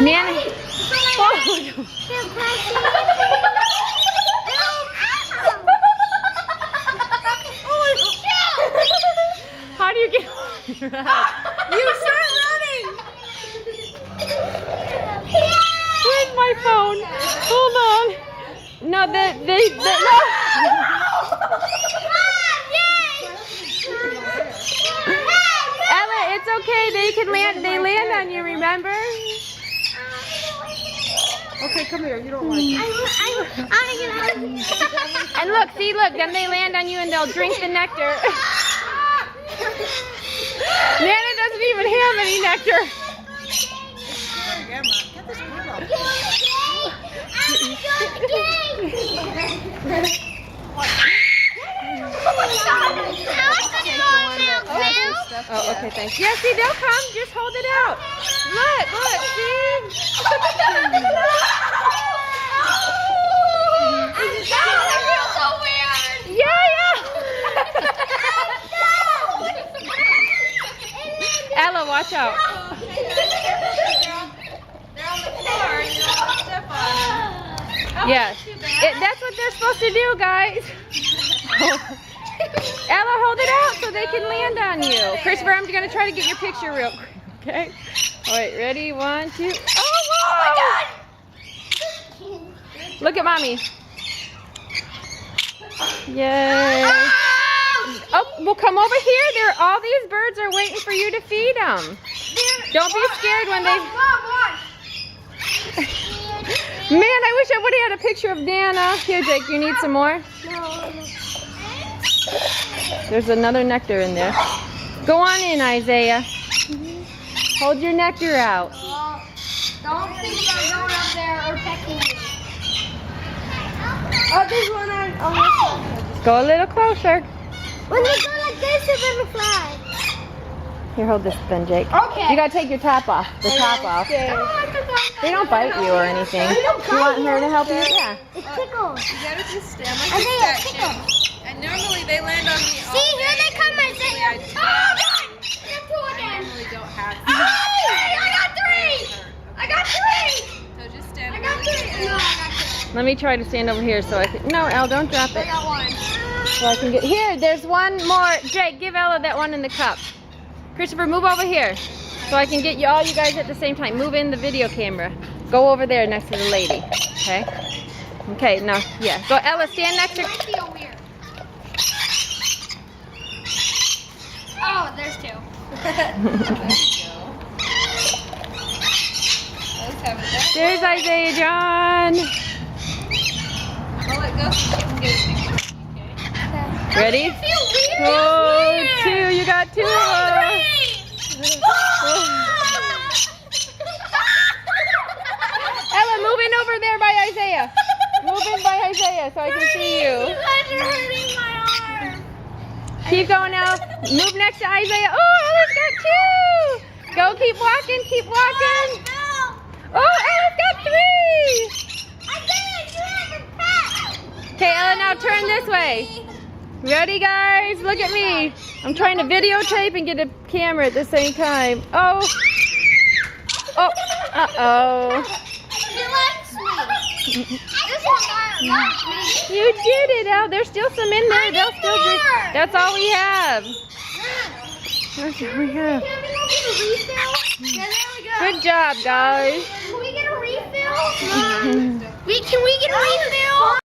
Nanny. Oh. How do you get? You start running. Where's my phone? Hold on. No, they no. Ella, it's okay. They can land. They land on you. Remember? Okay, come here. You don't like it. And look, see, look. Then they land on you, and they'll drink the nectar. Nana doesn't even have any nectar. Get this bird off. Oh, okay, thanks. Yeah, see, they'll come. Just hold it out. Look, see? Yeah. Ella, watch out. Yeah, that's what they're supposed to do, guys. Ella, hold it out so they can land on you. Christopher, I'm going to try to get your picture real quick, okay? All right, ready? 1, 2. Oh, my God! Look at Mommy. Yay. Oh, well, come over here. All these birds are waiting for you to feed them. Don't be scared when they... Man, I wish I would have had a picture of Nana. Here, Jake, you need some more? There's another nectar in there. Go on in, Isaiah. Hold your nectar out. Don't think about going up there or pecking me. Oh, there's one on this side. Go a little closer. When they go like this, they're gonna fly. Here, hold this then, Jake. Okay. You gotta take your top off. The top off. They don't bite you or anything. You want her to help you? Yeah. It tickles. You gotta just stand like I this think it section. tickles. And normally they land on me all See, here day. they come, Isaiah. Oh, God! Get two I again. normally don't have Oh, I got 3! I got 3! So just stand I got really 3! still. No, I got 2. Let me try to stand over here so I can... No, Elle, don't drop I it. got 1. So I can get... Here, there's one more. Jake, give Ella that one in the cup. Christopher, move over here so I can get you all you guys at the same time. Move in the video camera. Go over there next to the lady. Okay? Okay, now, yeah. Go, Ella, stand next to... It might feel weird. Oh, there's 2. Let's have it there. There's Isaiah John. I'll let go so you can get a picture. Okay. Ready? I feel weird. Oh, 2. You got 2 of them. Ella, move in over there by Isaiah. Move in by Isaiah so I can see You you. guys are hurting my arm. Keep going now. Move next to Isaiah. Oh, Ella's got 2. Go, keep walking, keep walking. Oh, Ella's got 3. Okay, Ella, now turn this way. Ready, guys? Look at me. I'm trying to videotape and get a camera at the same time. Oh. Oh. Uh-oh. He likes me. This one likes me. You did it, Elle. There's still some in there. They'll still drink. more. That's all we have. That's all we have. Can we go get a refill? Yeah, there we go. Good job, guys. Can we get a refill? Can we get a refill?